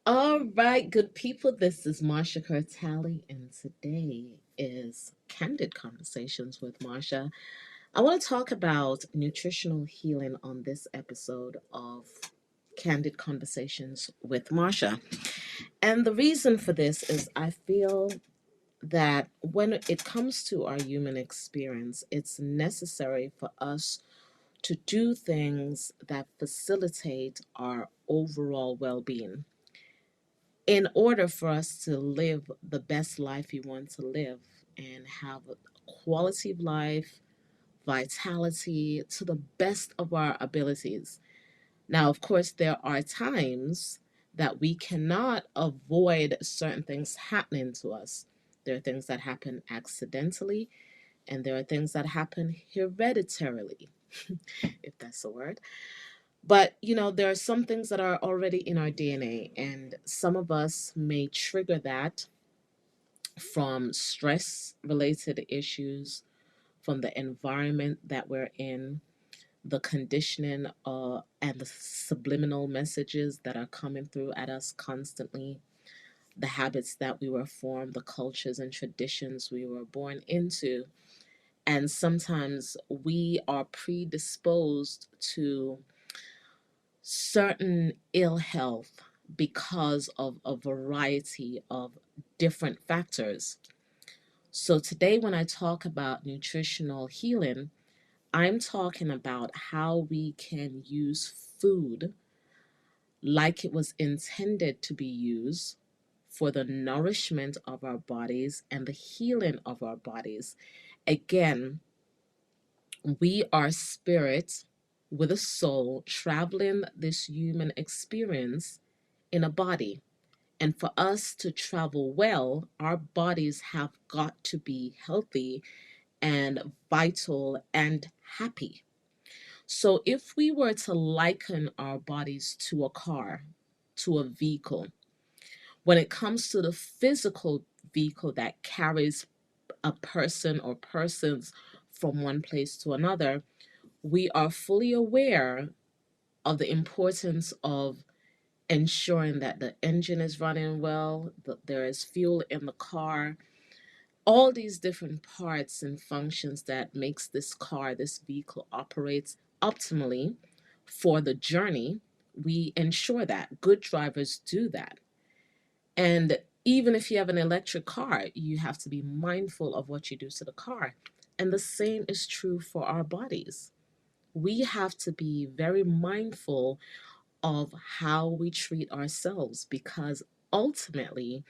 All right, good people. This is Marsha Kerr Talley, and today is Candid Conversations with Marsha. I want to talk about nutritional healing on this episode of Candid Conversations with Marsha. And the reason for this is I feel that when it comes to our human experience, it's necessary for us to do things that facilitate our overall well being in order for us to live the best life you want to live and have a quality of life, vitality to the best of our abilities. Now, of course, there are times that we cannot avoid certain things happening to us. There are things that happen accidentally, and there are things that happen hereditarily, if that's a word. But, there are some things that are already in our DNA, and some of us may trigger that from stress related issues, from the environment that we're in, the conditioning and the subliminal messages that are coming through at us constantly, the habits that we were formed, the cultures and traditions we were born into. And sometimes we are predisposed to certain ill health because of a variety of different factors. So, today, when I talk about nutritional healing, I'm talking about how we can use food like it was intended to be used for the nourishment of our bodies and the healing of our bodies. Again, we are spirit with a soul traveling this human experience in a body. And for us to travel well, our bodies have got to be healthy and vital and happy. So, if we were to liken our bodies to a car, to a vehicle, when it comes to the physical vehicle that carries a person or persons from one place to another, we are fully aware of the importance of ensuring that the engine is running well, that there is fuel in the car, all these different parts and functions that makes this car, this vehicle operates optimally for the journey. We ensure that good drivers do that. And even if you have an electric car, you have to be mindful of what you do to the car. And the same is true for our bodies. We have to be very mindful of how we treat ourselves because ultimately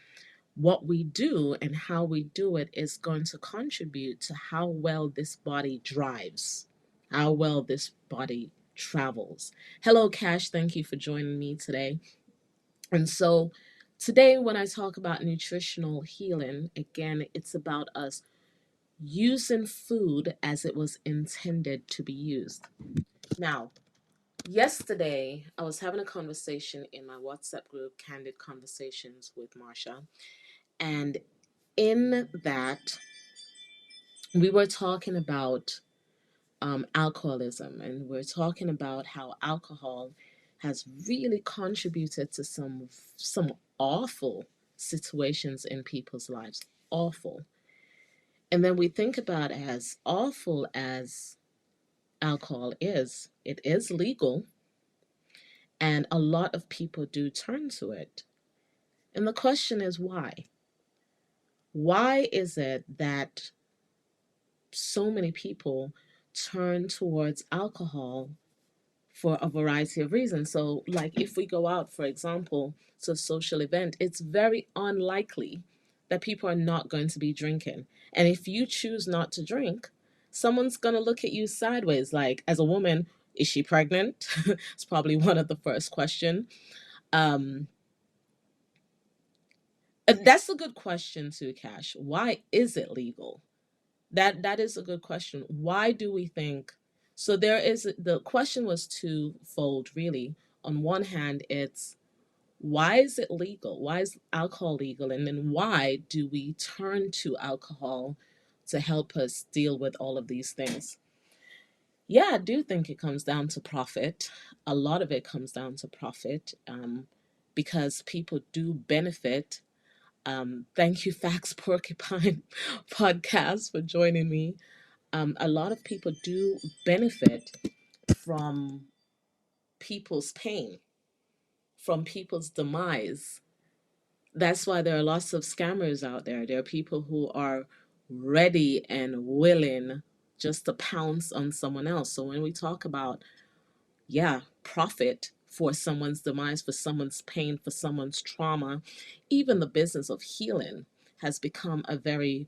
what we do and how we do it is going to contribute to how well this body drives, how well this body travels. Hello, Cash. Thank you for joining me today. And so, today, when I talk about nutritional healing, again, it's about us using food as it was intended to be used. Now, yesterday, I was having a conversation in my WhatsApp group, Candid Conversations with Marsha. And in that, we were talking about alcoholism, and we're talking about how alcohol has really contributed to some awful situations in people's lives. Awful. And then we think about as awful as alcohol is, it is legal, and a lot of people do turn to it. And the question is why? Why is it that so many people turn towards alcohol for a variety of reasons? So, like if we go out, for example, to a social event, it's very unlikely that people are not going to be drinking. And if you choose not to drink, someone's going to look at you sideways. Like, as a woman, is she pregnant? It's probably one of the first questions. Um, that's a good question too, Cash. Why is it legal? That is a good question. Why do we think so? The question was twofold, really. On one hand, it's why is it legal? Why is alcohol legal? And then why do we turn to alcohol to help us deal with all of these things? Yeah, I do think it comes down to profit. A lot of it comes down to profit. because people do benefit. Thank you, Facts Porcupine Podcast, for joining me. A lot of people do benefit from people's pain, from people's demise. That's why there are lots of scammers out there. There are people who are ready and willing just to pounce on someone else. So when we talk about, yeah, profit for someone's demise, for someone's pain, for someone's trauma, even the business of healing has become a very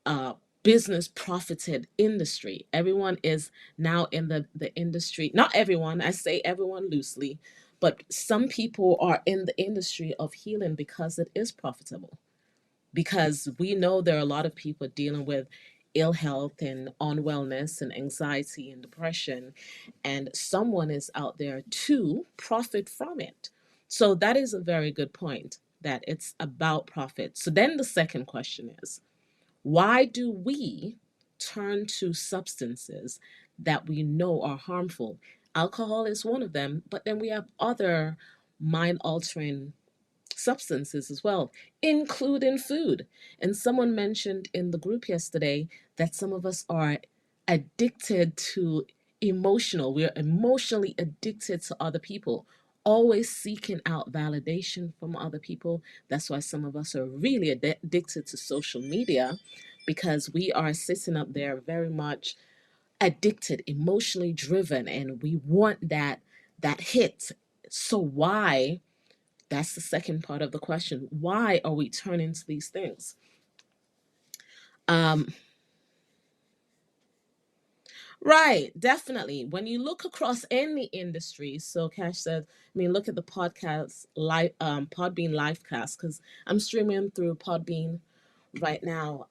uh, business profited industry. Everyone is now in the industry. Not everyone, I say everyone loosely, but some people are in the industry of healing because it is profitable. Because we know there are a lot of people dealing with ill health and unwellness and anxiety and depression, and someone is out there to profit from it. So that is a very good point, that it's about profit. So then the second question is, why do we turn to substances that we know are harmful? Alcohol is one of them, but then we have other mind altering substances as well, including food. And someone mentioned in the group yesterday that some of us are addicted to we're emotionally addicted to other people, always seeking out validation from other people. That's why some of us are really addicted to social media, because we are sitting up there very much addicted, emotionally driven, and we want that hit. So why, that's the second part of the question. Why are we turning to these things? Um, right, definitely. When you look across any industry, so Cash said, I mean, look at the podcast, Podbean Livecast, because I'm streaming through Podbean right now.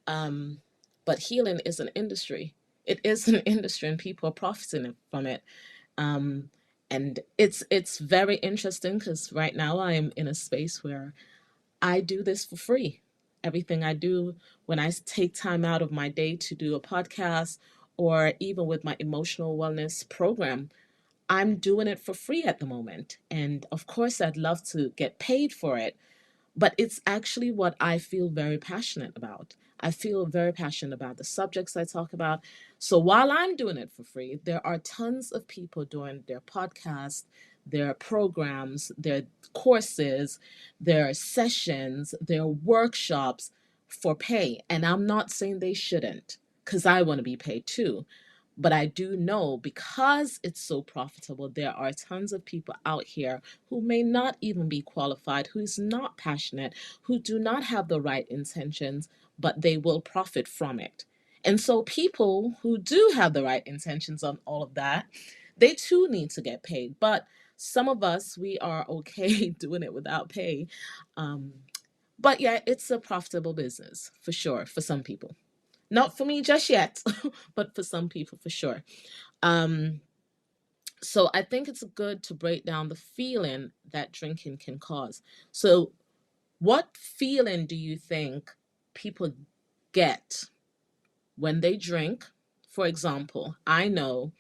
But healing is an industry. It is an industry, and people are profiting from it. Um, and it's very interesting because right now I am in a space where I do this for free. Everything I do, when I take time out of my day to do a podcast, or even with my emotional wellness program, I'm doing it for free at the moment. And of course, I'd love to get paid for it, but it's actually what I feel very passionate about. I feel very passionate about the subjects I talk about. So while I'm doing it for free, there are tons of people doing their podcasts, their programs, their courses, their sessions, their workshops for pay. And I'm not saying they shouldn't, because I want to be paid too. But I do know, because it's so profitable, there are tons of people out here who may not even be qualified, who's not passionate, who do not have the right intentions, but they will profit from it. And so people who do have the right intentions on all of that, they too need to get paid. But some of us, we are okay doing it without pay. Um, but yeah, it's a profitable business for sure for some people. Not for me just yet, but for some people for sure. Um, so I think it's good to break down the feeling that drinking can cause. So, what feeling do you think people get when they drink? For example, I know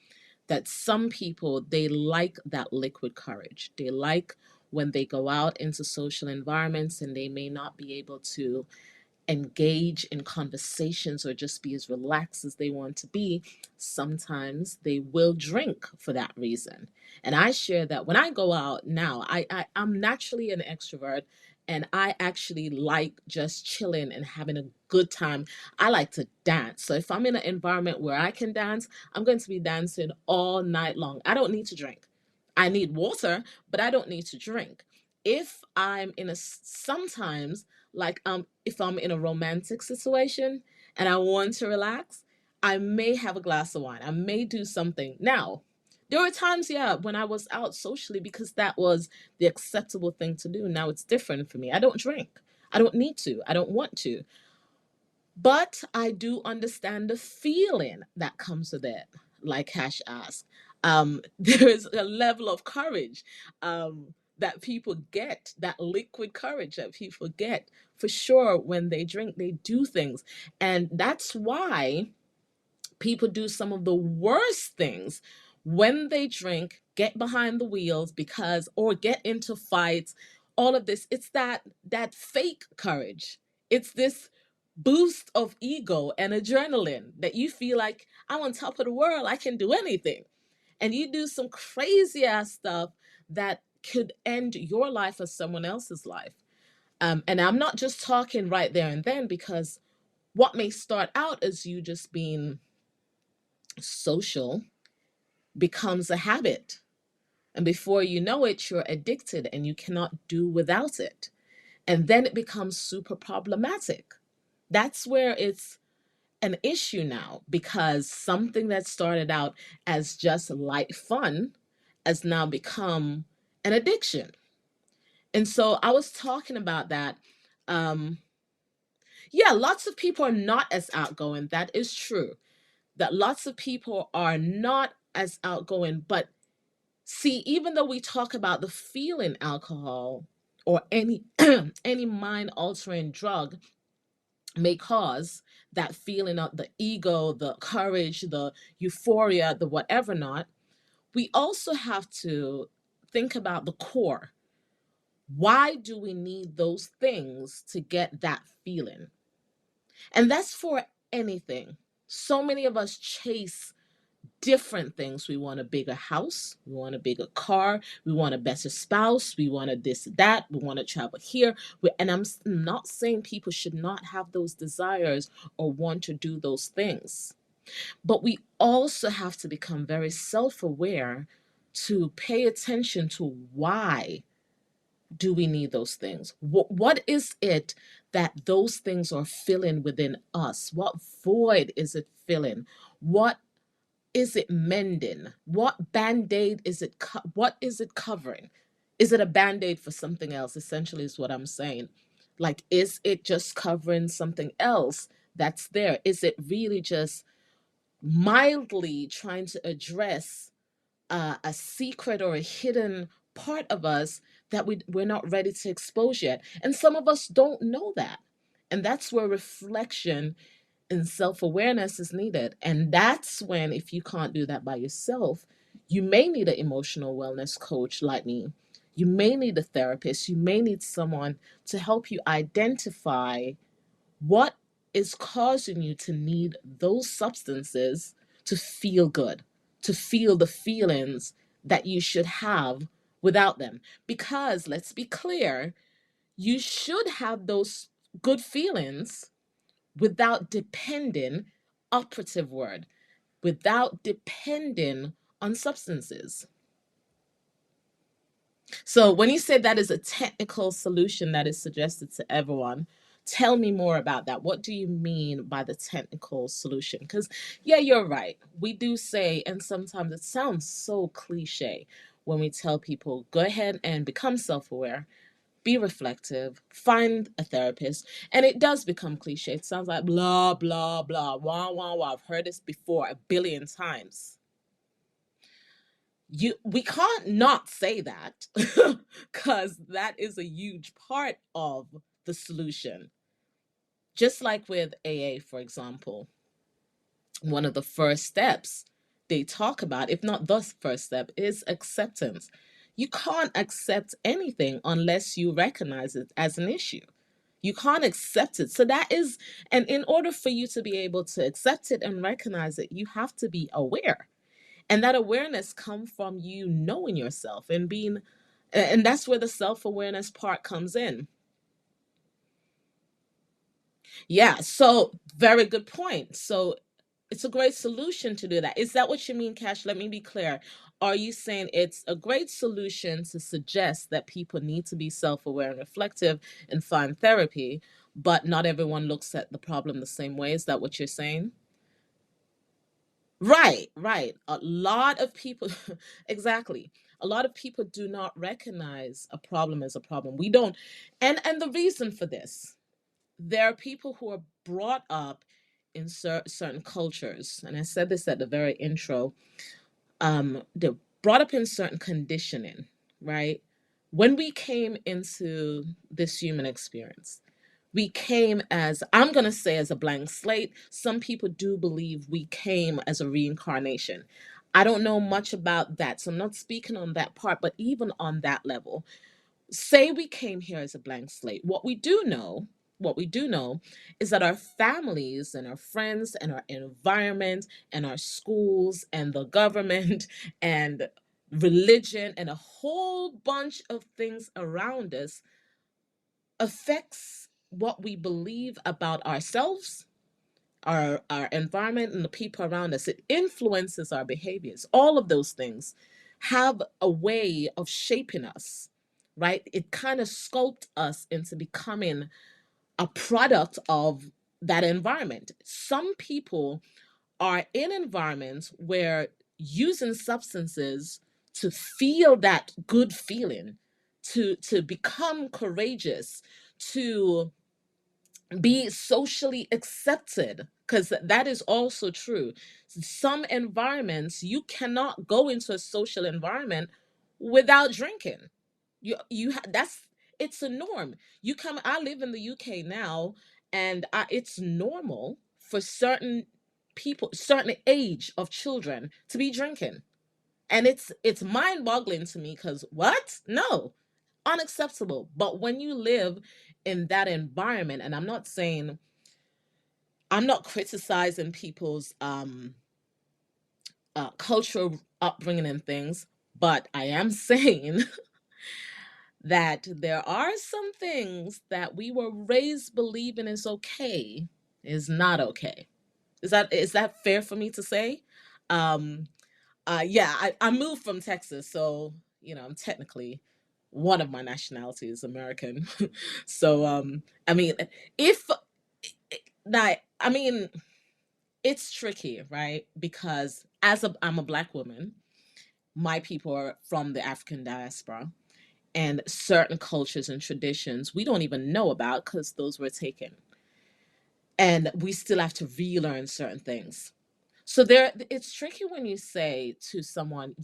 that some people, they like that liquid courage. They like when they go out into social environments and they may not be able to engage in conversations or just be as relaxed as they want to be, sometimes they will drink for that reason. And I share that when I go out now, I'm naturally an extrovert, and I actually like just chilling and having a good time. I like to dance. So if I'm in an environment where I can dance, I'm going to be dancing all night long. I don't need to drink. I need water, but I don't need to drink. If I'm in a sometimes, like if I'm in a romantic situation and I want to relax, I may have a glass of wine. I may do something. Now, there were times, yeah, when I was out socially, because that was the acceptable thing to do. Now it's different for me. I don't drink. I don't need to. I don't want to. But I do understand the feeling that comes with it, like Cash asked. There is a level of courage that people get, that liquid courage that people get for sure when they drink, they do things. And that's why people do some of the worst things when they drink, get behind the wheels, because, or get into fights, all of this. It's that fake courage. It's this boost of ego and adrenaline that you feel like I'm on top of the world, I can do anything. And you do some crazy ass stuff that could end your life or someone else's life. And I'm not just talking right there and then, because what may start out as you just being social becomes a habit. And before you know it, you're addicted and you cannot do without it. And then it becomes super problematic. That's where it's an issue now, because something that started out as just light fun has now become an addiction. And so I was talking about that. Um, yeah, lots of people are not as outgoing. That is true. That lots of people are not as outgoing. But see, even though we talk about the feeling alcohol or any any mind altering drug may cause, that feeling of the ego, the courage, the euphoria, the whatever not, we also have to think about the core. Why do we need those things to get that feeling? And that's for anything. So many of us chase different things. We want a bigger house, we want a bigger car, we want a better spouse, we want a this, that, we want to travel here. And I'm not saying people should not have those desires or want to do those things. But we also have to become very self aware to pay attention to why do we need those things? What is it that those things are filling within us? What void is it filling? What is it mending? What band-aid is it what is it covering? Is it a band-aid for something else? Essentially is what I'm saying. Like, is it just covering something else that's there? Is it really just mildly trying to address a secret or a hidden part of us that we're not ready to expose yet? And some of us don't know that. And that's where reflection and self awareness is needed. And that's when, if you can't do that by yourself, you may need an emotional wellness coach like me. You may need a therapist. You may need someone to help you identify what is causing you to need those substances to feel good, to feel the feelings that you should have without them. Because let's be clear, you should have those good feelings without depending, operative word, without depending on substances. So when you say that is a technical solution that is suggested to everyone, tell me more about that. What do you mean by the technical solution? Because, yeah, you're right. We do say, and sometimes it sounds so cliche when we tell people, go ahead and become self aware, be reflective, find a therapist. And it does become cliche. It sounds like blah, blah, blah, wah, wah, wah. I've heard this before a billion times. We can't not say that, because that is a huge part of the solution. Just like with AA, for example, one of the first steps they talk about, if not the first step, is acceptance. You can't accept anything unless you recognize it as an issue. You can't accept it. So that is, and in order for you to be able to accept it and recognize it, you have to be aware. And that awareness comes from you knowing yourself and being, and that's where the self-awareness part comes in. Yeah, so very good point. So it's a great solution to do that. Is that what you mean, Cash? Let me be clear. Are you saying it's a great solution to suggest that people need to be self-aware and reflective and find therapy, but not everyone looks at the problem the same way? Is that what you're saying? Right, right. A lot of people, exactly. A lot of people do not recognize a problem as a problem. We don't, and the reason for this, there are people who are brought up in certain cultures, and I said this at the very intro. They're brought up in certain conditioning, right? When we came into this human experience, we came as, I'm going to say, as a blank slate. Some people do believe we came as a reincarnation. I don't know much about that, so I'm not speaking on that part, but even on that level, Say we came here as a blank slate. What we do know is that our families and our friends and our environment and our schools and the government and religion and a whole bunch of things around us affects what we believe about ourselves, our environment, and the people around us. It influences our behaviors. All of those things have a way of shaping us, right? It kind of sculpt us into becoming a product of that environment. Some people are in environments where using substances to feel that good feeling, to become courageous, to be socially accepted, because that is also true. Some environments you cannot go into a social environment without drinking. That's, it's a norm. You come, I live in the UK now, and it's normal for certain people, certain age of children, to be drinking. And it's mind-boggling to me, because what? No, unacceptable. But when you live in that environment, and I'm not criticizing people's cultural upbringing and things, but I am saying that there are some things that we were raised believing is okay is not okay. Is that fair for me to say? Um, yeah, I moved from Texas, so I'm technically, one of my nationality is American. So I mean, if now, I mean, it's tricky, right? Because I'm a black woman, my people are from the African diaspora, and certain cultures and traditions we don't even know about because those were taken, and we still have to relearn certain things. So it's tricky when you say to someone,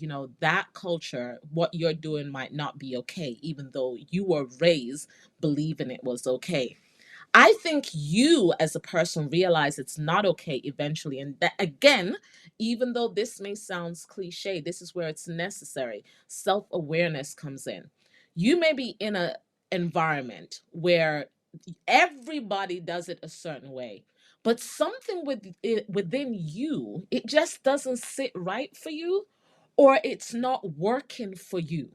that culture, what you're doing might not be okay, even though you were raised believing it was okay. I think you as a person realize it's not okay eventually. And that, again, even though this may sound cliche, this is where it's necessary. Self-awareness comes in. You may be in a environment where everybody does it a certain way, but something within you, it just doesn't sit right for you, or it's not working for you.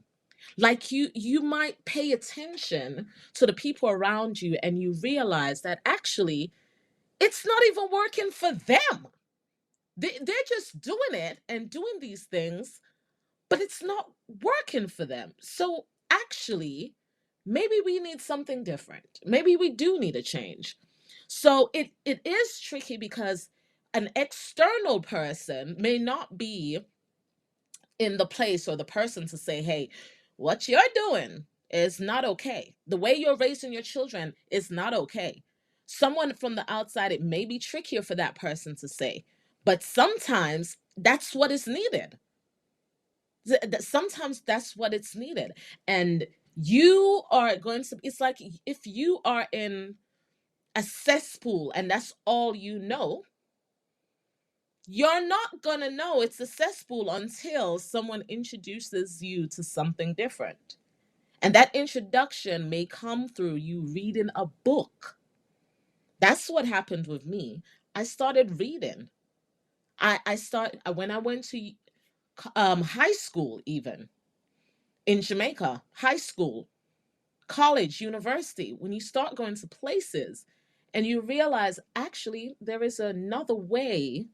Like you might pay attention to the people around you, and you realize that actually it's not even working for them. They're just doing it and doing these things, but it's not working for them. So actually, maybe we need something different. Maybe we do need a change. So it is tricky, because an external person may not be in the place or the person to say, hey, what you're doing is not okay. The way you're raising your children is not okay. Someone from the outside, it may be trickier for that person to say, but sometimes that's what is needed. Sometimes that's what it's needed. And you are going to, it's like if you are in a cesspool and that's all you know, you're not gonna know it's a cesspool until someone introduces you to something different. And that introduction may come through you reading a book. That's what happened with me. I started reading. When I went to high school, even in Jamaica, high school, college, university, when you start going to places and you realize actually there is another way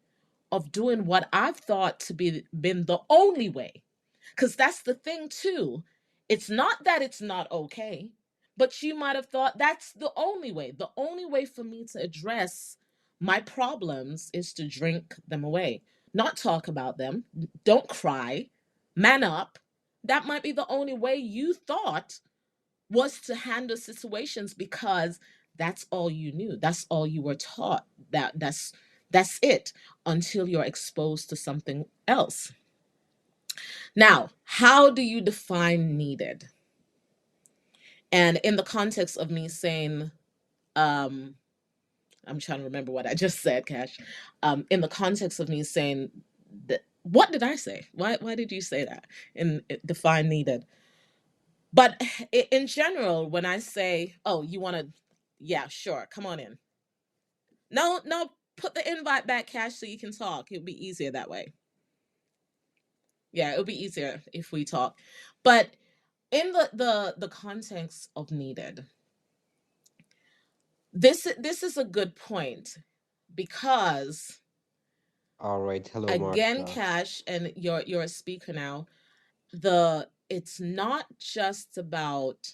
of doing what I've thought to be been the only way. Because that's the thing too. It's not that it's not okay, but you might have thought that's the only way. The only way for me to address my problems is to drink them away, not talk about them, don't cry, man up. That might be the only way you thought was to handle situations, because that's all you knew. That's all you were taught. That's it, until you're exposed to something else. Now, how do you define needed? And in the context of me saying, um, I'm trying to remember what I just said, Cash. In the context of me saying that, what did I say? Why did you say that? In define needed? But in general, when I say, oh, you want to, yeah, sure, come on in. No, no, put the invite back, Cash, so you can talk. It'll be easier that way. Yeah, it'll be easier if we talk. But in the context of needed, this is a good point because All right. Hello, again, Marsha. Cash, and you're a speaker now. The It's not just about,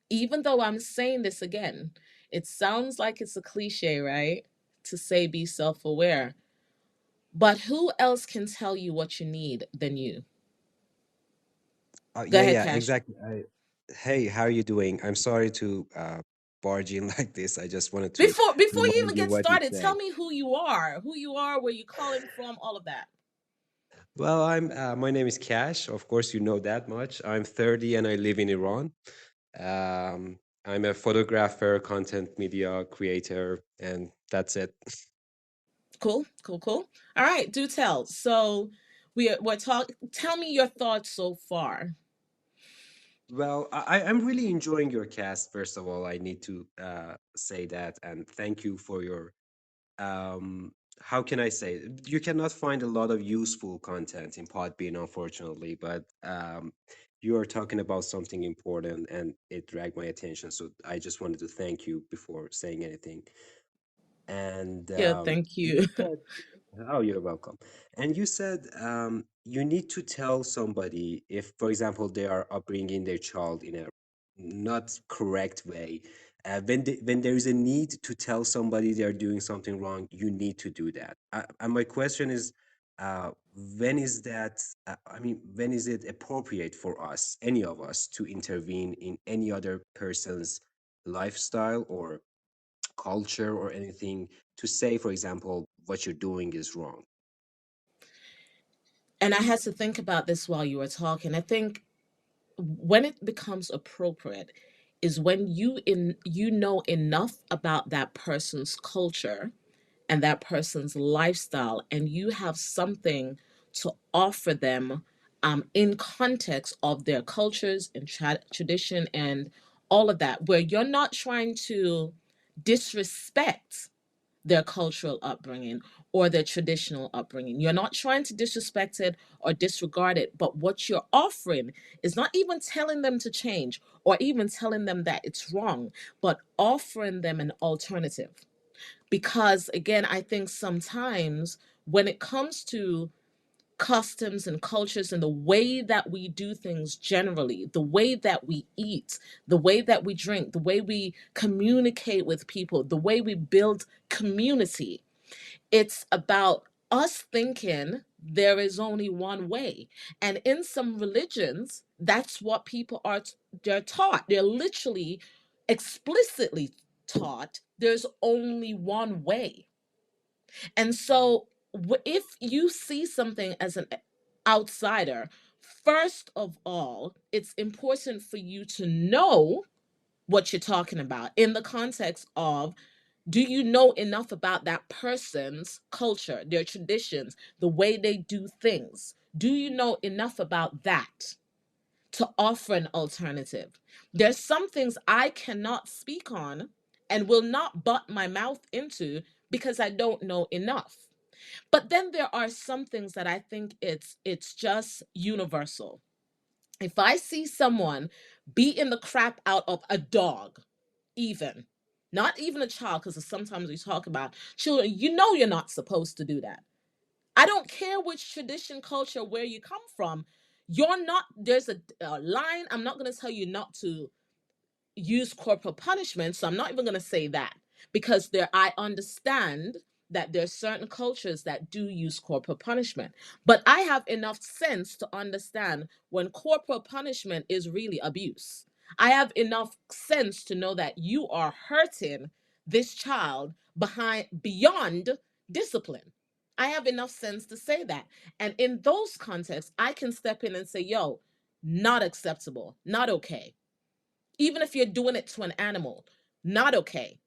even though I'm saying this again, it sounds like it's a cliche, right? To say be self-aware. But who else can tell you what you need than you? Go Yeah, ahead, yeah, Cash. exactly. Hey, how are you doing? I'm sorry to barge in like this. I just wanted to Before you remind even you get what you started, tell said. me who you are, where you calling from, all of that. Well, my name is Cash. Of course, you know that much. I'm 30 and I live in Iran. I'm a photographer, content media creator, and that's it. Cool, cool, cool. All right, do tell. So we're talk. Tell me your thoughts so far. Well, I'm really enjoying your cast. First of all, I need to say that, and thank you for your how can I say you cannot find a lot of useful content in Podbean, unfortunately, but you are talking about something important and it dragged my attention. So I just wanted to thank you before saying anything. And Yeah, thank you you. said, oh, you're welcome. And you said you need to tell somebody if, for example, they are upbringing their child in a not correct way. When there is a need to tell somebody they are doing something wrong, you need to do that. And my question is, when is that? I mean, when is it appropriate for us, any of us, to intervene in any other person's lifestyle or culture or anything to say, for example, what you're doing is wrong? And I had to think about this while you were talking. I think when it becomes appropriate is when you know enough about that person's culture and that person's lifestyle, and you have something to offer them in context of their cultures and tradition and all of that, where you're not trying to disrespect their cultural upbringing or their traditional upbringing. You're not trying to disrespect it or disregard it, but what you're offering is not even telling them to change or even telling them that it's wrong, but offering them an alternative. Because again, I think sometimes when it comes to customs and cultures and the way that we do things generally, the way that we eat, the way that we drink, the way we communicate with people, the way we build community, it's about us thinking there is only one way. And in some religions, that's what people are they're taught. They're literally explicitly taught there's only one way. And so if you see something as an outsider, first of all, it's important for you to know what you're talking about in the context of, do you know enough about that person's culture, their traditions, the way they do things? Do you know enough about that to offer an alternative? There's some things I cannot speak on and will not butt my mouth into because I don't know enough. But then there are some things that I think it's just universal. If I see someone beating the crap out of a dog, even not even a child, because sometimes we talk about children, you're not supposed to do that. I don't care which tradition, culture, where you come from. You're not, there's a line. I'm not going to tell you not to use corporal punishment, so I'm not even going to say that, because there I understand that there's certain cultures that do use corporal punishment, but I have enough sense to understand when corporal punishment is really abuse. I have enough sense to know that you are hurting this child behind beyond discipline. I have enough sense to say that, and in those contexts I can step in and say, yo, not acceptable, not okay. Even if you're doing it to an animal, not okay,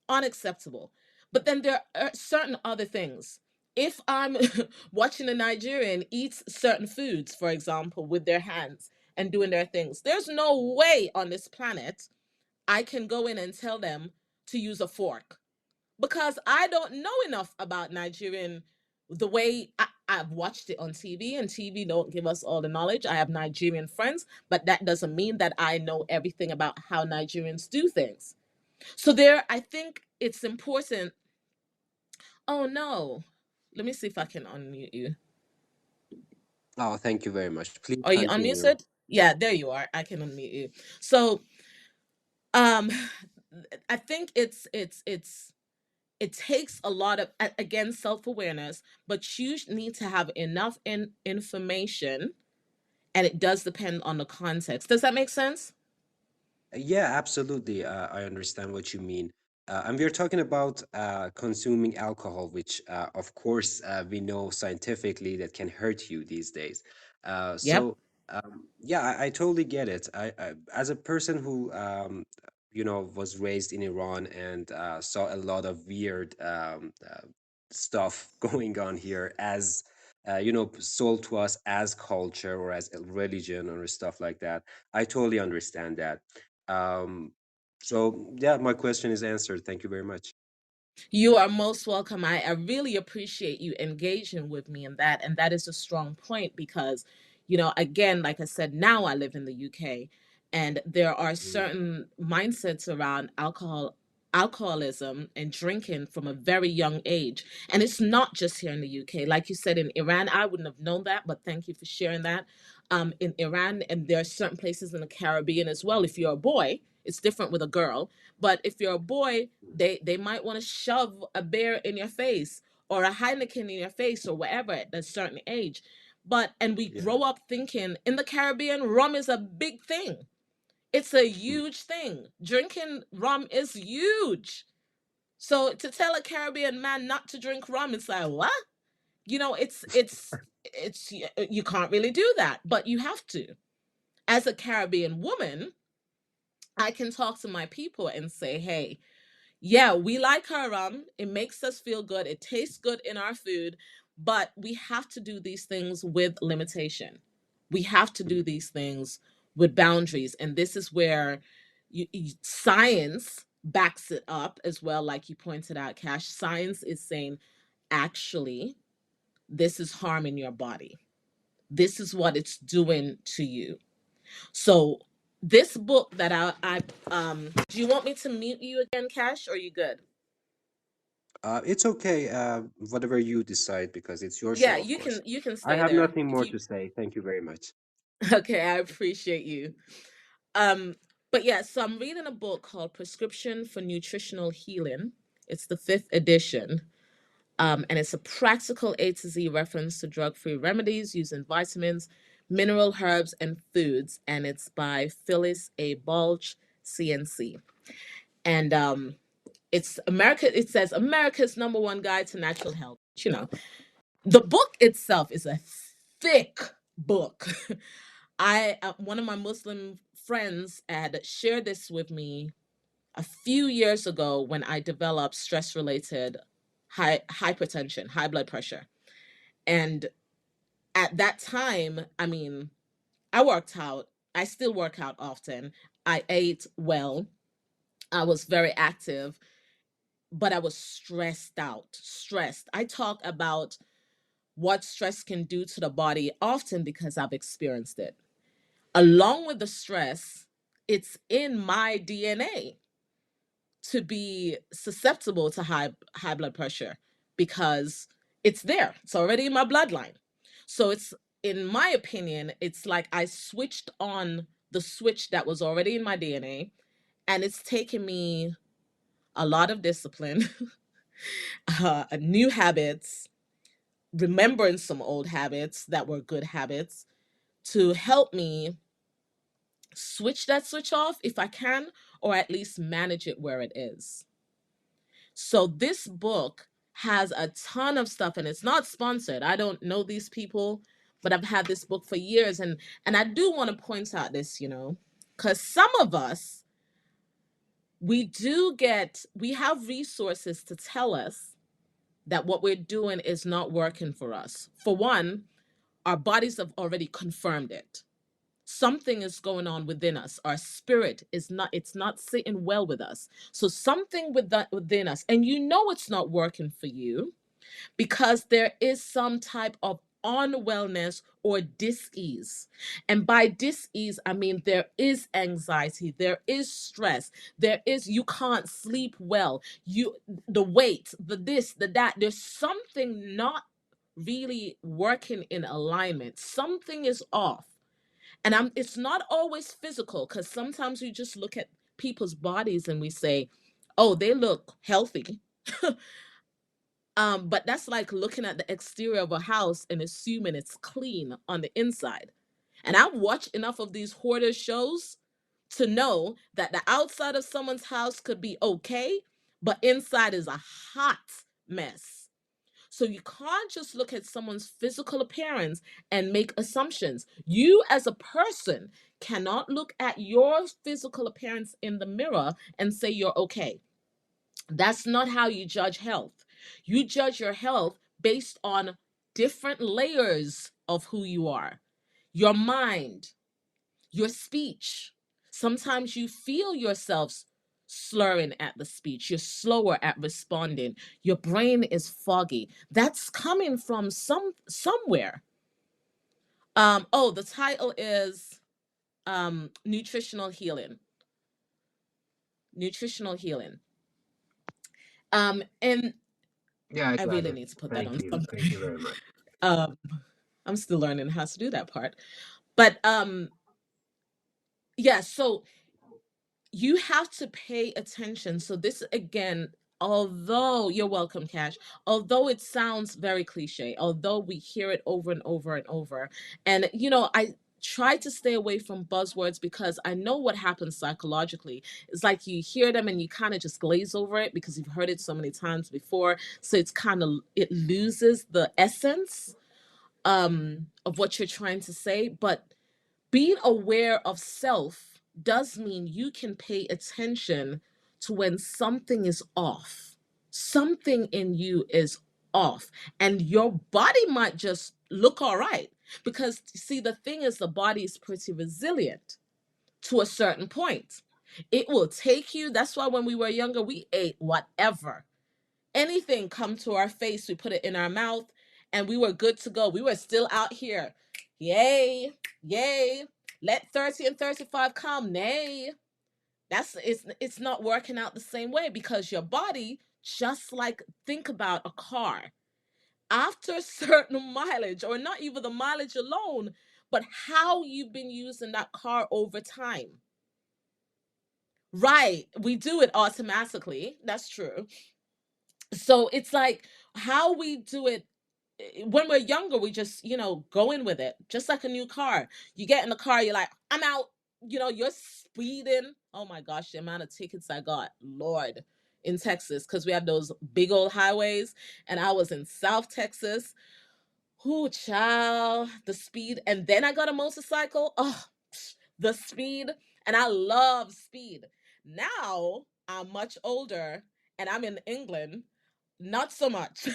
unacceptable. But then there are certain other things. If I'm watching a Nigerian eat certain foods, for example, with their hands, and doing their things. There's no way on this planet I can go in and tell them to use a fork because I don't know enough about Nigerian the way I've watched it on TV, and TV don't give us all the knowledge. I have Nigerian friends, but that doesn't mean that I know everything about how Nigerians do things. So there, I think it's important. Oh no. Let me see if I can unmute you. Oh, thank you very much. Please Are you continue. unmuted? Yeah, there you are. I can unmute you. So, um I think it takes a lot of again self-awareness, but you need to have enough information, and it does depend on the context. Does that make sense? Yeah, absolutely. I understand what you mean. And we're talking about consuming alcohol, which, of course, we know scientifically that can hurt you these days. Yep. Yeah, I totally get it. As a person who, was raised in Iran and saw a lot of weird stuff going on here as, sold to us as culture or as a religion or stuff like that. I totally understand that. um, so yeah, my question is answered. Thank you very much. You are most welcome. I really appreciate you engaging with me in that. And that is a strong point because, again, like I said, now I live in the UK, and there are Mm, certain mindsets around alcoholism and drinking from a very young age. And it's not just here in the UK. Like you said, in Iran, I wouldn't have known that, but thank you for sharing that. In Iran, and there are certain places in the Caribbean as well. If you're a boy, it's different with a girl. But if you're a boy, mm, they might want to shove a beer in your face or a Heineken in your face or whatever at a certain age. But and we yeah. grow up thinking in the Caribbean, rum is a big thing. It's a Mm, huge thing. Drinking rum is huge. So to tell a Caribbean man not to drink rum, it's like, what? It's you can't really do that, but you have to. As a Caribbean woman, I can talk to my people and say, hey, yeah, we like our rum. It makes us feel good. It tastes good in our food, but we have to do these things with limitation. We have to do mm, these things with boundaries. And this is where science backs it up as well. Like you pointed out, Cash, science is saying, actually, this is harming your body. This is what it's doing to you. So, this book that do you want me to mute you again, Cash, or are you good? it's okay. Whatever you decide, because it's your Yeah, show, of you course. can you can I stay have there. nothing If more you to say. Thank you very much. Okay, I appreciate you. Um but yeah, so I'm reading a book called Prescription for Nutritional Healing. It's the 5th edition. And it's a practical A to Z reference to drug-free remedies using vitamins, mineral herbs, and foods. And it's by Phyllis A. Balch, CNC. And it says America's #1 guide to natural health. The book itself is a thick book. I One of my Muslim friends had shared this with me a few years ago when I developed stress related hypertension, high blood pressure. And at that time, I mean, I worked out. I still work out often. I ate well. I was very active, but I was stressed out. Stressed. I talk about what stress can do to the body often because I've experienced it. Along with the stress, it's in my DNA to be susceptible to high blood pressure because it's there. It's already in my bloodline. So it's in my opinion, it's like I switched on the switch that was already in my DNA, and it's taken me a lot of discipline, new habits, remembering some old habits that were good habits to help me switch that switch off if I can, or at least manage it where it is. So this book has a ton of stuff, and it's not sponsored. I don't know these people, but I've had this book for years, and I do want to point out this, because some of us we have resources to tell us that what we're doing is not working for us. For one, our bodies have already confirmed it. something is going on within us. Our spirit is not, it's not sitting well with us. So something with that within us, and you know it's not working for you because there is some type of unwellness or dis-ease. And by dis-ease, I mean there is anxiety, there is stress, there is, you can't sleep well, you, the weight, the this, the that, there's something not really working in alignment. Something is off. And it's not always physical, because sometimes we just look at people's bodies and we say, oh, they look healthy. But that's like looking at the exterior of a house and assuming it's clean on the inside. And I've watched enough of these hoarder shows to know that the outside of someone's house could be okay, but inside is a hot mess. So you can't just look at someone's physical appearance and make assumptions. You as a person cannot look at your physical appearance in the mirror and say you're okay. That's not how you judge health. You judge your health based on different layers of who you are. Your mind, your speech. Sometimes you feel yourself slurring at the speech. You're slower at responding. Your brain is foggy. That's coming from somewhere. Oh, the title is nutritional healing. Nutritional healing. And Yeah, I I got really it. need to put that Thank on you. Thank you something. very much. um I'm still learning how to do that part. But yeah, so you have to pay attention. So this again, although you're welcome, Cash, although it sounds very cliche, although we hear it over and over and over, and I try to stay away from buzzwords because I know what happens psychologically. It's like you hear them and you kind of just glaze over it because you've heard it so many times before. So it's kind of, it loses the essence of what you're trying to say. But being aware of self does mean you can pay attention to when something is off. Something in you is off, and your body might just look all right. Because, see, the thing is, the body is pretty resilient to a certain point. It will take you. That's why when we were younger, we ate whatever, anything come to our face, we put it in our mouth, and we were good to go. We were still out here. Yay, yay. Let 30 and 35 come. Nay. It's not working out the same way, because your body, just like, think about a car. After a certain mileage, or not even the mileage alone, but how you've been using that car over time. Right. We do it automatically. That's true. So it's like how we do it, when we're younger, we just, go in with it, just like a new car. You get in the car, you're like, I'm out. You're speeding. Oh my gosh, the amount of tickets I got, Lord, in Texas, because we have those big old highways, and I was in South Texas. Whoo, child, the speed. And then I got a motorcycle. Oh, the speed. And I love speed. Now I'm much older and I'm in England. Not so much.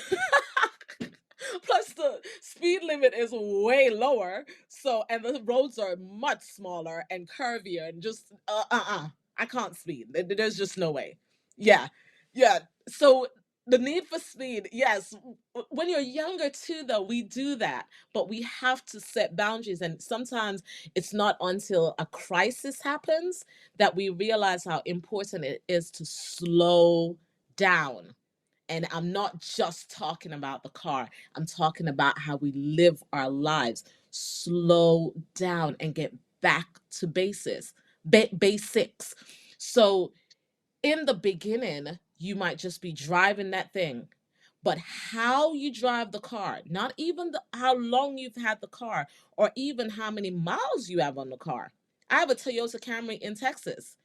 Plus, the speed limit is way lower. So, and the roads are much smaller and curvier, and just, I can't speed. There's just no way. Yeah. Yeah. So, the need for speed, yes. When you're younger too, though, we do that, but we have to set boundaries. And sometimes it's not until a crisis happens that we realize how important it is to slow down. And I'm not just talking about the car, I'm talking about how we live our lives. Slow down and get back to basics. So, in the beginning, you might just be driving that thing. But how you drive the car, not even how long you've had the car, or even how many miles you have on the car. I have a Toyota Camry in Texas.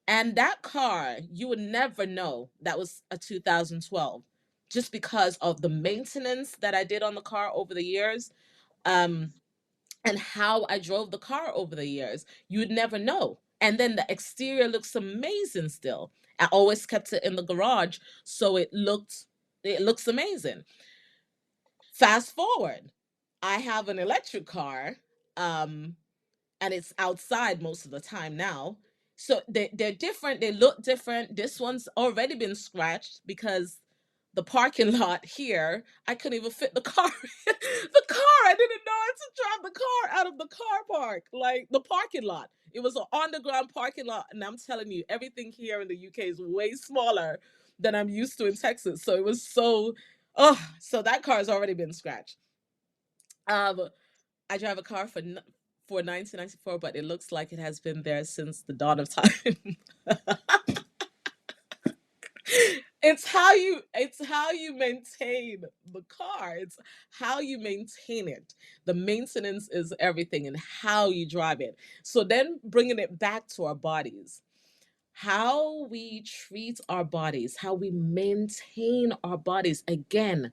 And that car, you would never know that was a 2012, just because of the maintenance that I did on the car over the years, um, and how I drove the car over the years. You would never know. And then the exterior looks amazing still. I always kept it in the garage, so it looks amazing. Fast forward, I have an electric car. Um, and it's outside most of the time now. So they're different. They look different. This one's already been scratched because the parking lot here, I couldn't even fit the car. The car, I didn't know how to drive the car out of the car park, like the parking lot. It was an underground parking lot. And I'm telling you, everything here in the UK is way smaller than I'm used to in Texas. So it was so, oh, so that car has already been scratched. Um, I drive a car for 1994, but it looks like it has been there since the dawn of time. It's how you maintain the car. It's how you maintain it. The maintenance is everything, and how you drive it. So then bringing it back to our bodies, how we treat our bodies, how we maintain our bodies. Again,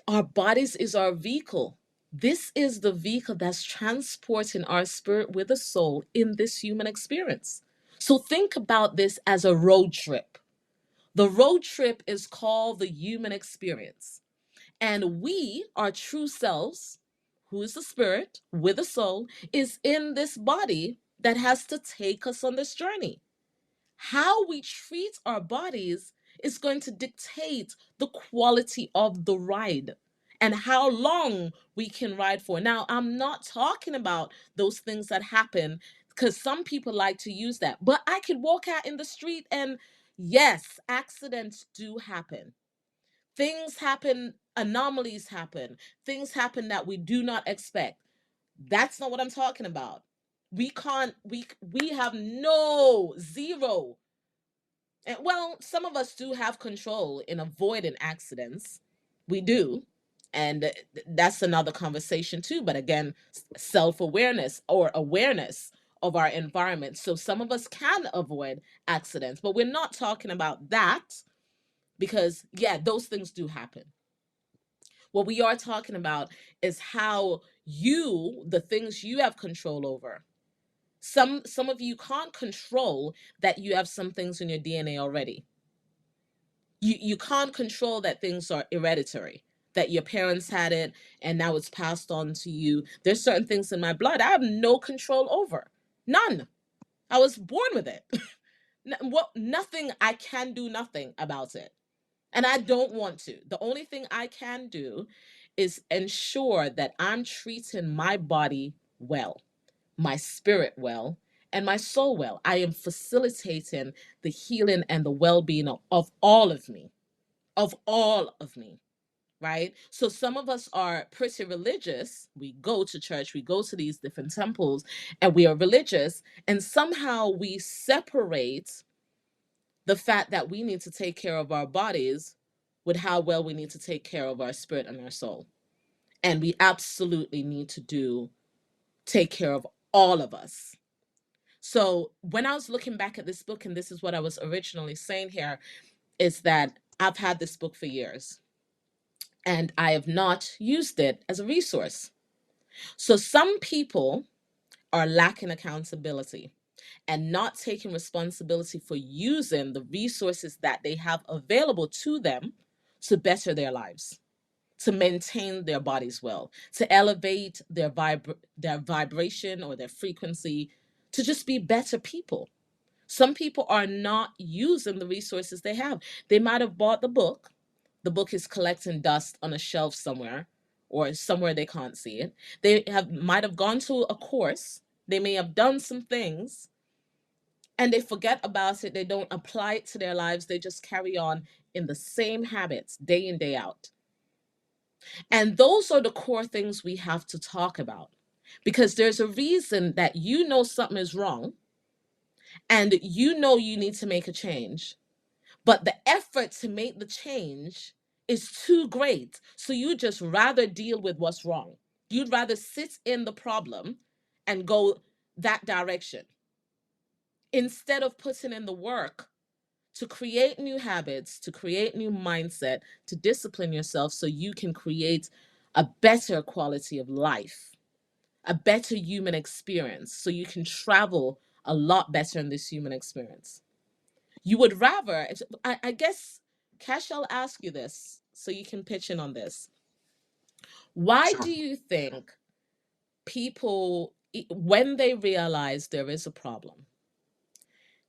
our bodies is our vehicle. This is the vehicle that's transporting our spirit with a soul in this human experience. So think about this as a road trip. The road trip is called the human experience. And we, our true selves, who is the spirit with a soul, is in this body that has to take us on this journey. How we treat our bodies is going to dictate the quality of the ride and how long we can ride for. Now, I'm not talking about those things that happen because some people like to use that, but I could walk out in the street and yes, accidents do happen. Things happen, anomalies happen, things happen that we do not expect. That's not what I'm talking about. We can't, we have no, zero, and well, some of us do have control in avoiding accidents. We do. And that's another conversation too. But again, self awareness or awareness of our environment. So some of us can avoid accidents, but we're not talking about that because, yeah, those things do happen. What we are talking about is how you, the things you have control over. Some of you can't control that you have some things in your DNA already. You can't control that things are hereditary, that your parents had it and now it's passed on to you. There's certain things in my blood I have no control over. None. I was born with it. What, nothing, I can do nothing about it. And I don't want to. The only thing I can do is ensure that I'm treating my body well, my spirit well, and my soul well. I am facilitating the healing and the well-being of all of me, of all of me, right? So some of us are pretty religious. We go to church, we go to these different temples, and we are religious. And somehow we separate the fact that we need to take care of our bodies with how well we need to take care of our spirit and our soul. And we absolutely need to take care of all of us. So when I was looking back at this book, and this is what I was originally saying here, is that I've had this book for years and I have not used it as a resource. So some people are lacking accountability and not taking responsibility for using the resources that they have available to them to better their lives, to maintain their bodies well, to elevate their vibration or their frequency, to just be better people. Some people are not using the resources they have. They might have bought the book. The book is collecting dust on a shelf somewhere or somewhere they can't see it. They have might have gone to a course. They may have done some things and they forget about it. They don't apply it to their lives. They just carry on in the same habits day in, day out. And those are the core things we have to talk about because there's a reason that you know something is wrong and you know you need to make a change, but the effort to make the change is too great. So you just rather deal with what's wrong. You'd rather sit in the problem and go that direction instead of putting in the work to create new habits, to create new mindset, to discipline yourself so you can create a better quality of life, a better human experience, so you can travel a lot better in this human experience. You would rather, I guess, Cash, I'll ask you this so you can pitch in on this. Why do Sure. you think people when they realize there is a problem,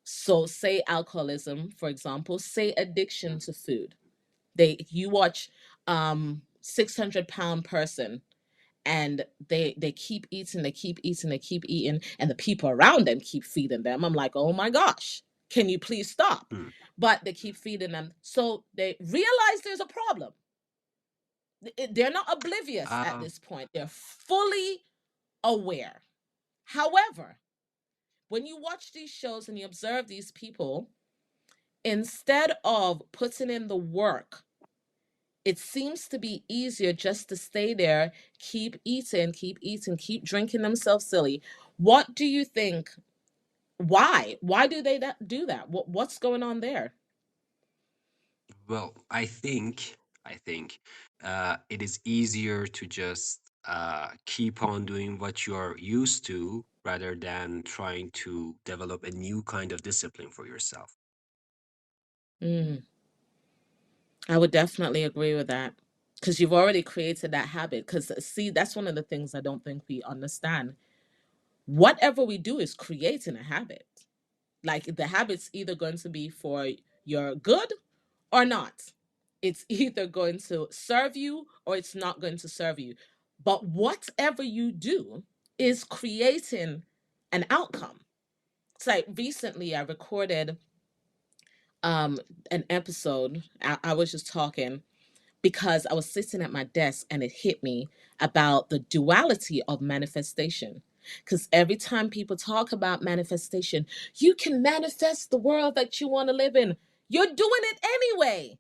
so say alcoholism, for example, say addiction to food. You watch 600-pound person, and they keep eating, they keep eating, they keep eating, and the people around them keep feeding them. I'm like, oh my gosh, can you please stop? Hmm. But they keep feeding them, so they realize there's a problem. They're not oblivious at Um, this point, they're fully aware. However, when you watch these shows and you observe these people, instead of putting in the work, it seems to be easier just to stay there, keep eating, keep drinking themselves silly. What do you think? Why do they do that? What's going on there? well, I think it is easier to just keep on doing what you're used to rather than trying to develop a new kind of discipline for yourself. Mm, I would definitely agree with that, because you've already created that habit. Because see, that's one of the things I don't think we understand. Whatever we do is creating a habit. Like the habit's either going to be for your good or not. It's either going to serve you or it's not going to serve you. But whatever you do is creating an outcome. It's like recently I recorded um an episode. I was just talking because I was sitting at my desk and it hit me about the duality of manifestation. Because every time people talk about manifestation, you can manifest the world that you want to live in. You're doing it anyway.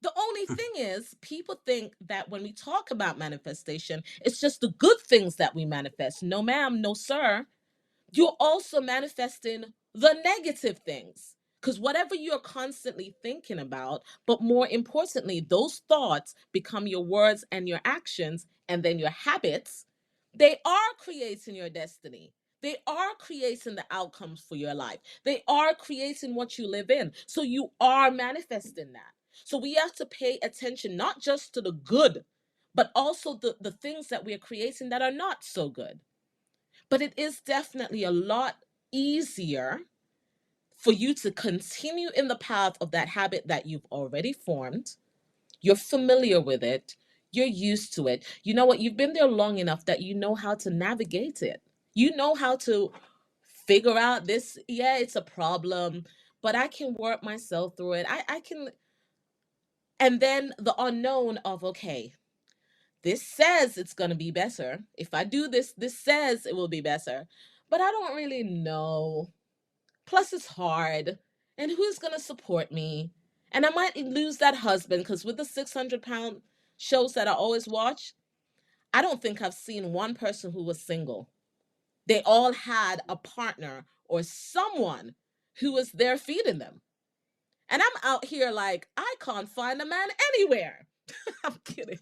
The only thing is, people think that when we talk about manifestation, it's just the good things that we manifest. No, ma'am, no, sir. You're also manifesting the negative things. Because whatever you're constantly thinking about, but more importantly, those thoughts become your words and your actions, and then your habits, they are creating your destiny. They are creating the outcomes for your life. They are creating what you live in. So you are manifesting that. So we have to pay attention not just to the good, but also the things that we are creating that are not so good. But it is definitely a lot easier for you to continue in the path of that habit that you've already formed. You're familiar with it, you're used to it. You know what? You've been there long enough that you know how to navigate it. You know how to figure out this. Yeah, it's a problem, but I can work myself through it. I can. And then the unknown of, okay, this says it's going to be better. If I do this, this says it will be better. But I don't really know. Plus, it's hard. And who's going to support me? And I might lose that husband, because with the 600-pound shows that I always watch, I don't think I've seen one person who was single. They all had a partner or someone who was there feeding them. And I'm out here like, I can't find a man anywhere. I'm kidding.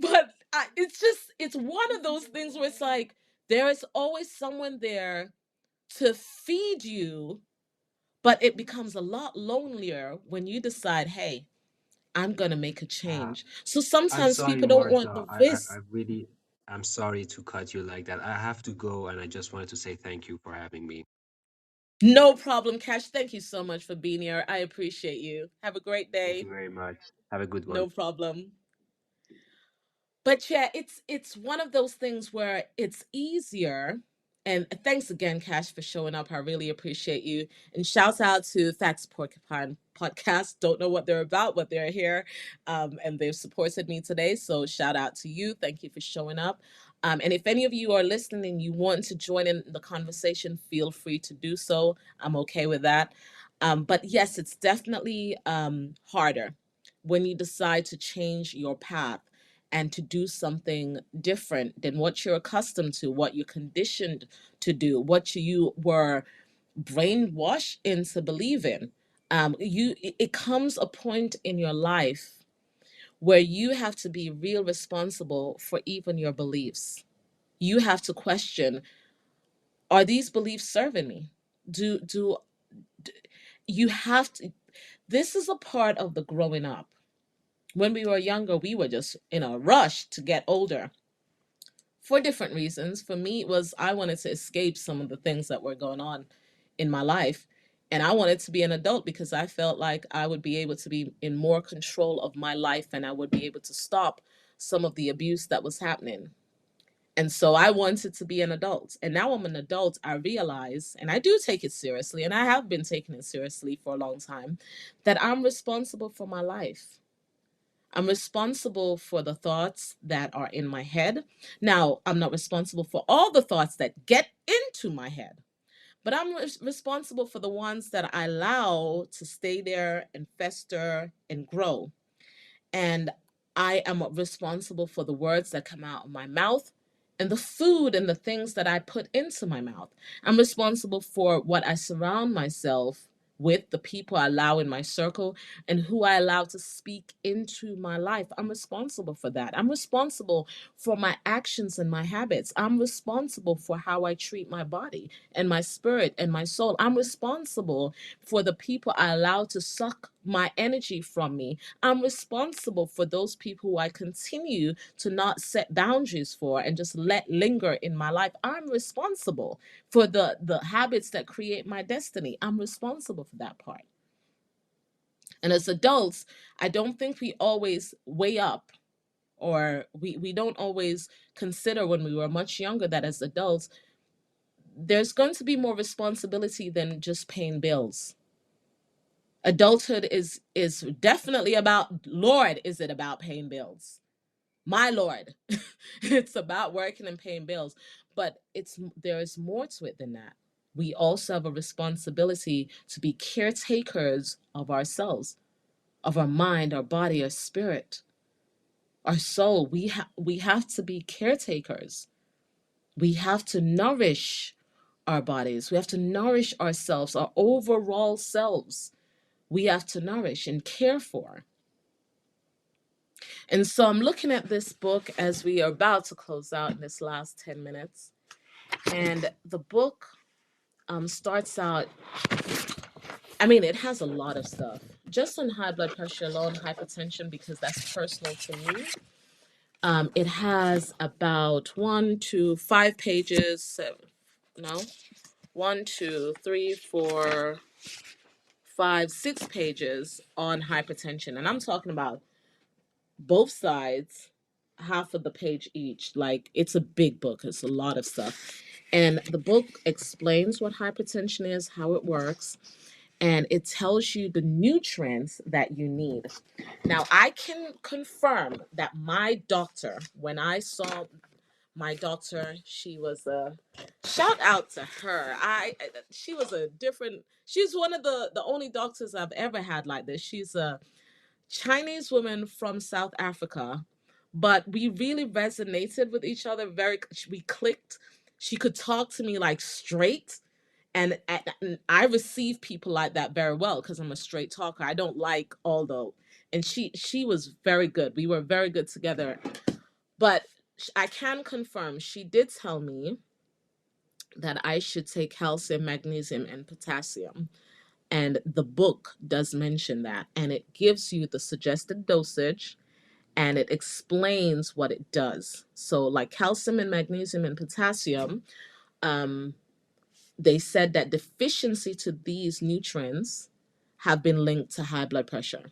But it's one of those things where it's like, there is always someone there to feed you, but it becomes a lot lonelier when you decide, hey, I'm going to make a Uh, change. So I'm sometimes sorry, people don't want the Marsha. I risk. really, I'm sorry to cut you like that. I have to go, and I just wanted to say thank you for having me. No problem, Cash. Thank you so much for being here. I appreciate you. Have a great Thank you day. very much. Have a good one. No problem. But yeah, it's one of those things where it's easier. And thanks again, Cash, for showing up. I really appreciate you. And shout out to Facts Porcupine Podcast. Don't know what they're about, but they're here, and they've supported me today. So shout out to you. Thank you for showing up. And if any of you are listening and you want to join in the conversation, feel free to do so. I'm okay with that. But yes, it's definitely harder when you decide to change your path and to do something different than what you're accustomed to, what you're conditioned to do, what you were brainwashed into believing. It comes a point in your life where you have to be real responsible for even your beliefs. You have to question, are these beliefs serving me? Do you have to, this is a part of the growing up. When we were younger, we were just in a rush to get older. for different reasons. For me, it was I wanted to escape some of the things that were going on in my life. And I wanted to be an adult because I felt like I would be able to be in more control of my life and I would be able to stop some of the abuse that was happening. And so I wanted to be an adult. And now I'm an adult, I realize, and I do take it seriously, and I have been taking it seriously for a long time, that I'm responsible for my life. I'm responsible for the thoughts that are in my head. Now, I'm not responsible for all the thoughts that get into my head, but I'm responsible for the ones that I allow to stay there and fester and grow. And I am responsible for the words that come out of my mouth and the food and the things that I put into my mouth. I'm responsible for what I surround myself with, the people I allow in my circle, and who I allow to speak into my life. I'm responsible for that. I'm responsible for my actions and my habits. I'm responsible for how I treat my body and my spirit and my soul. I'm responsible for the people I allow to suck my energy from me. I'm responsible for those people who I continue to not set boundaries for and just let linger in my life. I'm responsible for the habits that create my destiny. I'm responsible for that part. And as adults, I don't think we always weigh up, or we don't always consider when we were much younger that as adults, there's going to be more responsibility than just paying bills. Adulthood is definitely about, Lord, is it about paying bills? My Lord. It's about working and paying bills, but there is more to it than that. We also have a responsibility to be caretakers of ourselves, of our mind, our body, our spirit, our soul. We have to be caretakers. We have to nourish our bodies. We have to nourish ourselves, our overall selves. We have to nourish and care for. And so I'm looking at this book as we are about to close out in this last 10 minutes. And the book starts out, I mean, it has a lot of stuff. Just on high blood pressure alone, hypertension, because that's personal to me. It has about 5 pages. No, 6 pages on hypertension. And I'm talking about both sides, half of the page each. Like, it's a big book, it's a lot of stuff. And the book explains what hypertension is, how it works, and it tells you the nutrients that you need. Now, I can confirm that my doctor, when I saw my doctor, she was a shout out to her. She was a different, she's one of the only doctors I've ever had like this. She's a Chinese woman from South Africa, but we really resonated with each other. We clicked. She could talk to me like straight, and I receive people like that very well because I'm a straight talker. I don't like all the, and she was very good. We were very good together, but I can confirm she did tell me that I should take calcium, magnesium, and potassium. And the book does mention that, and it gives you the suggested dosage and it explains what it does. So, like calcium and magnesium and potassium, um, they said that deficiency to these nutrients have been linked to high blood pressure.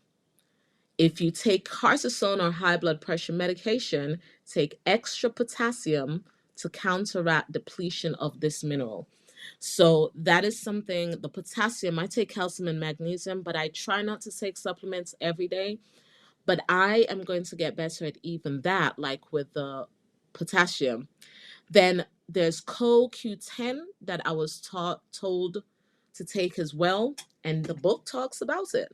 If you take cortisone or high blood pressure medication, take extra potassium to counteract depletion of this mineral. So that is something, the potassium, I take calcium and magnesium, but I try not to take supplements every day. But I am going to get better at even that, like with the potassium. Then there's CoQ10 that I was told to take as well, and the book talks about it.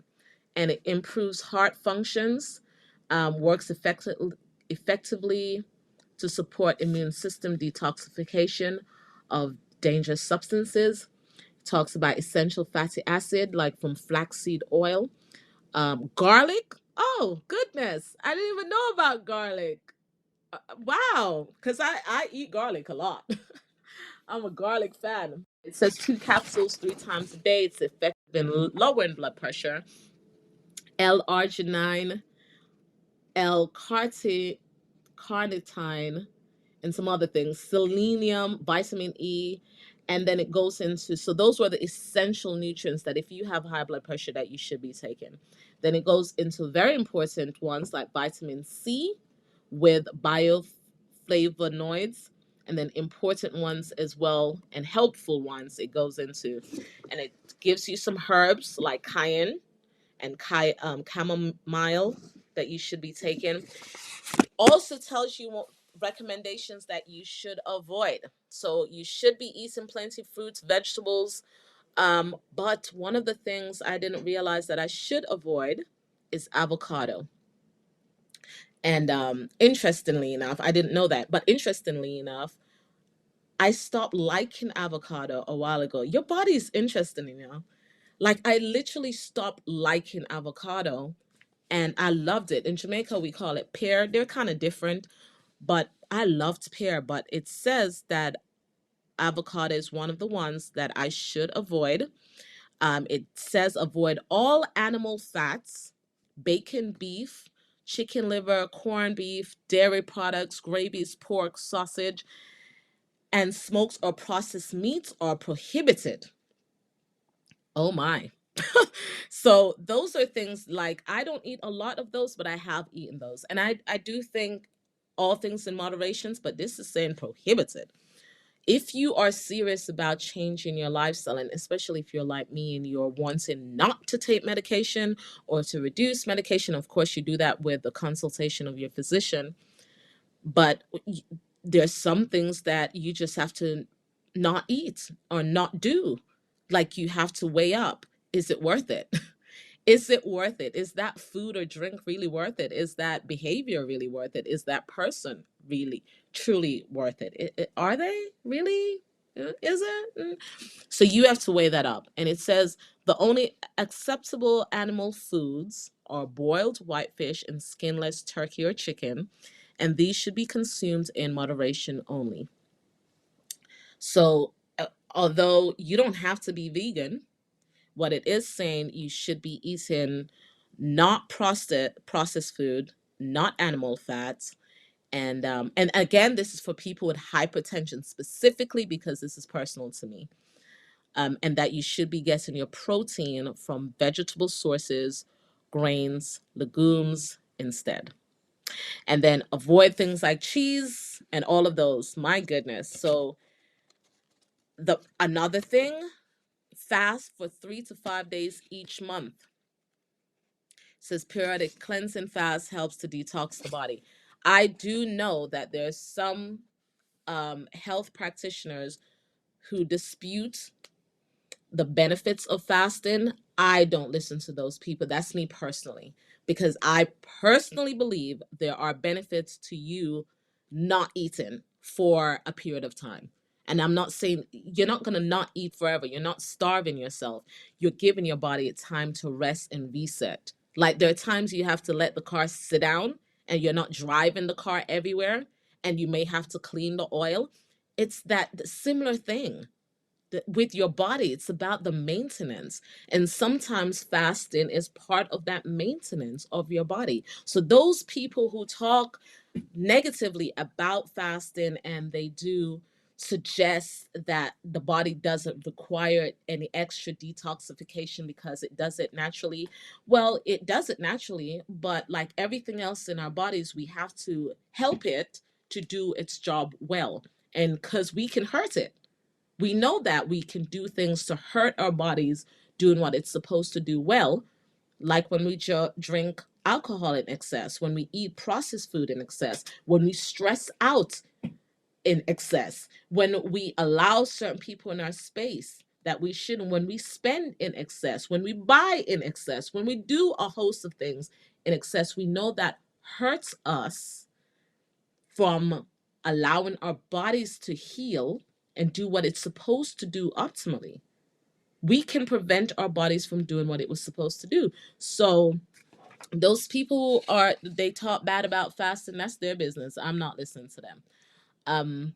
And it improves heart functions, works effectively to support immune system detoxification of dangerous substances. Talks about essential fatty acid, like from flaxseed oil. Garlic. Oh, goodness. I didn't even know about garlic. Wow. Because I eat garlic a lot. I'm a garlic fan. It says 2 capsules 3 times a day. It's effective in lowering blood pressure. L-arginine, L-carnitine, and some other things, selenium, vitamin E, and then it goes into, so those were the essential nutrients that if you have high blood pressure that you should be taking. Then it goes into very important ones like vitamin C with bioflavonoids, and then important ones as well and helpful ones it goes into. And it gives you some herbs like cayenne and chamomile that you should be taking. Also tells you what recommendations that you should avoid. So you should be eating plenty of fruits, vegetables. But one of the things I didn't realize that I should avoid is avocado. And interestingly enough, I didn't know that, but interestingly enough, I stopped liking avocado a while ago. Your body is interesting, you know. Like I literally stopped liking avocado and I loved it. In Jamaica, we call it pear. They're kind of different, but I loved pear. But it says that avocado is one of the ones that I should avoid. It says avoid all animal fats, bacon, beef, chicken liver, corned beef, dairy products, gravies, pork, sausage, and smoked or processed meats are prohibited. Oh my. So those are things like I don't eat a lot of those, but I have eaten those. And I do think all things in moderations, but this is saying prohibited. If you are serious about changing your lifestyle, and especially if you're like me and you're wanting not to take medication or to reduce medication, of course, you do that with the consultation of your physician. But there's some things that you just have to not eat or not do. Like you have to weigh up, is it worth it? Is it worth it? Is that food or drink really worth it? Is that behavior really worth it? Is that person really truly worth it? Are they really? Is it? So you have to weigh that up. And it says the only acceptable animal foods are boiled whitefish and skinless turkey or chicken, and these should be consumed in moderation only. So, although you don't have to be vegan, what it is saying you should be eating not processed food, not animal fats, and again, this is for people with hypertension specifically because this is personal to me. And that you should be getting your protein from vegetable sources, grains, legumes instead. And then avoid things like cheese and all of those. My goodness. So the another thing, fast for 3 to 5 days each month. It says periodic cleansing fast helps to detox the body. I do know that there's some health practitioners who dispute the benefits of fasting. I don't listen to those people. That's me personally, because I personally believe there are benefits to you not eating for a period of time. And I'm not saying you're not going to not eat forever. You're not starving yourself. You're giving your body a time to rest and reset. Like there are times you have to let the car sit down and you're not driving the car everywhere and you may have to clean the oil. It's that similar thing with your body. It's about the maintenance, and sometimes fasting is part of that maintenance of your body. So those people who talk negatively about fasting and they do suggest that the body doesn't require any extra detoxification because it does it naturally. Well, it does it naturally, but like everything else in our bodies, we have to help it to do its job well, and because we can hurt it. We know that we can do things to hurt our bodies doing what it's supposed to do well, like when we drink alcohol in excess, when we eat processed food in excess, when we stress out in excess, when we allow certain people in our space that we shouldn't, when we spend in excess, when we buy in excess, when we do a host of things in excess, we know that hurts us from allowing our bodies to heal and do what it's supposed to do optimally. We can prevent our bodies from doing what it was supposed to do. So those people are they talk bad about fasting, that's their business. I'm not listening to them. Um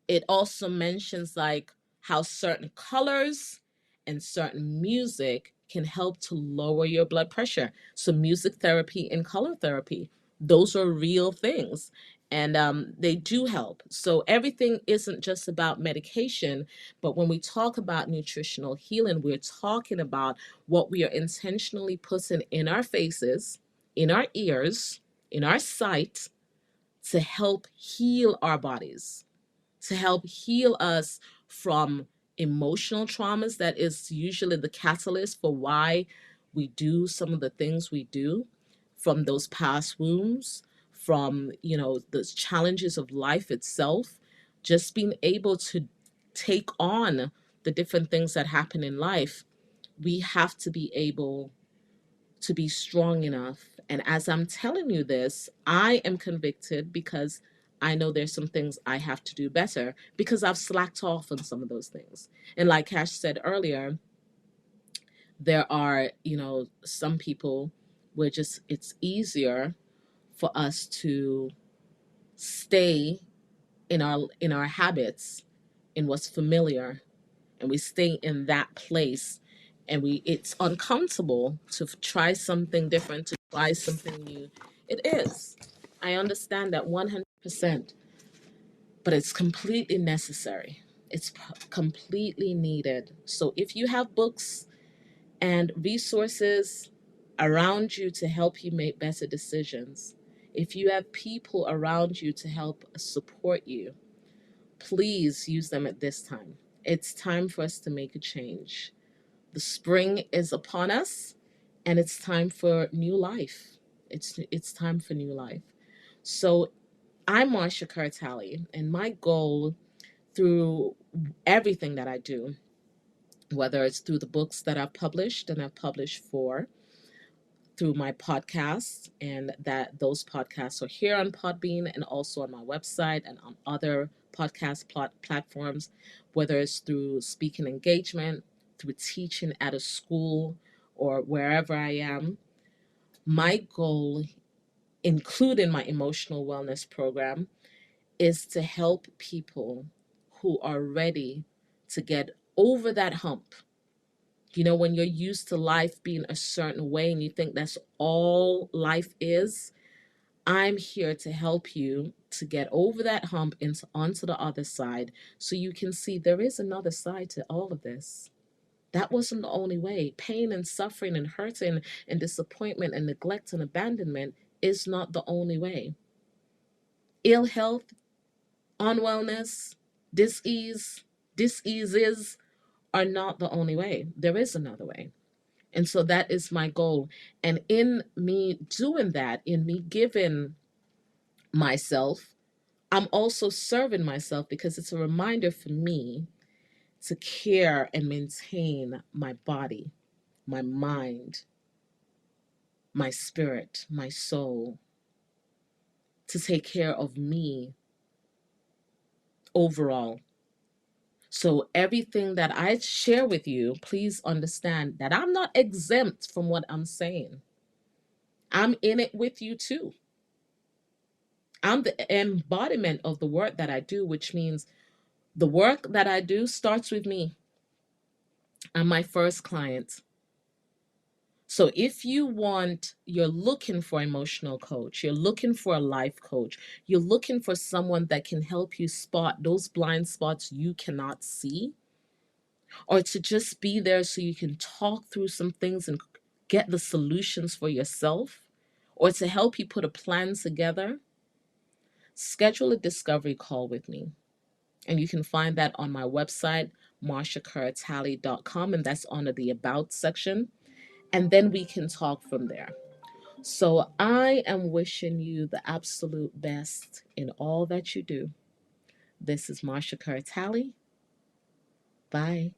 it also mentions like how certain colors and certain music can help to lower your blood pressure. So music therapy and color therapy, those are real things. and they do help. So everything isn't just about medication, but when we talk about nutritional healing, we're talking about what we are intentionally putting in our faces, in our ears, in our sight, to help heal our bodies, to help heal us from emotional traumas that is usually the catalyst for why we do some of the things we do, from those past wounds, from the challenges of life itself. Just being able to take on the different things that happen in life, we have to be able to be strong enough. And as I'm telling you this, I am convicted because I know there's some things I have to do better because I've slacked off on some of those things. And like Cash said earlier, there are, some people where just it's easier for us to stay in our habits, in what's familiar, and we stay in that place, and we it's uncomfortable to try something different, to try something new. It is. I understand that 100%, but it's completely necessary. It's completely needed. So if you have books and resources around you to help you make better decisions, if you have people around you to help support you, please use them at this time. It's time for us to make a change. The spring is upon us, and it's time for new life. It's time for new life. So I'm Marsha Kerr Talley, and my goal through everything that I do, whether it's through the books that I've published and I've published for, through my podcasts, and that those podcasts are here on Podbean and also on my website and on other podcast platforms, whether it's through speaking engagement, through teaching at a school, or wherever I am. My goal, including my emotional wellness program, is to help people who are ready to get over that hump. When you're used to life being a certain way and you think that's all life is, I'm here to help you to get over that hump and onto the other side, so you can see there is another side to all of this. That wasn't the only way. Pain and suffering and hurting and disappointment and neglect and abandonment is not the only way. Ill health, unwellness, disease, diseases are not the only way. There is another way. And so that is my goal. And in me doing that, in me giving myself, I'm also serving myself, because it's a reminder for me to care and maintain my body, my mind, my spirit, my soul, to take care of me overall. So everything that I share with you, please understand that I'm not exempt from what I'm saying. I'm in it with you too. I'm the embodiment of the work that I do, which means the work that I do starts with me. I'm my first client. So if you're looking for an emotional coach, you're looking for a life coach, you're looking for someone that can help you spot those blind spots you cannot see, or to just be there so you can talk through some things and get the solutions for yourself, or to help you put a plan together, schedule a discovery call with me. And you can find that on my website, marshakertalley.com, and that's under the About section. And then we can talk from there. So I am wishing you the absolute best in all that you do. This is Marsha Kerr Talley. Bye.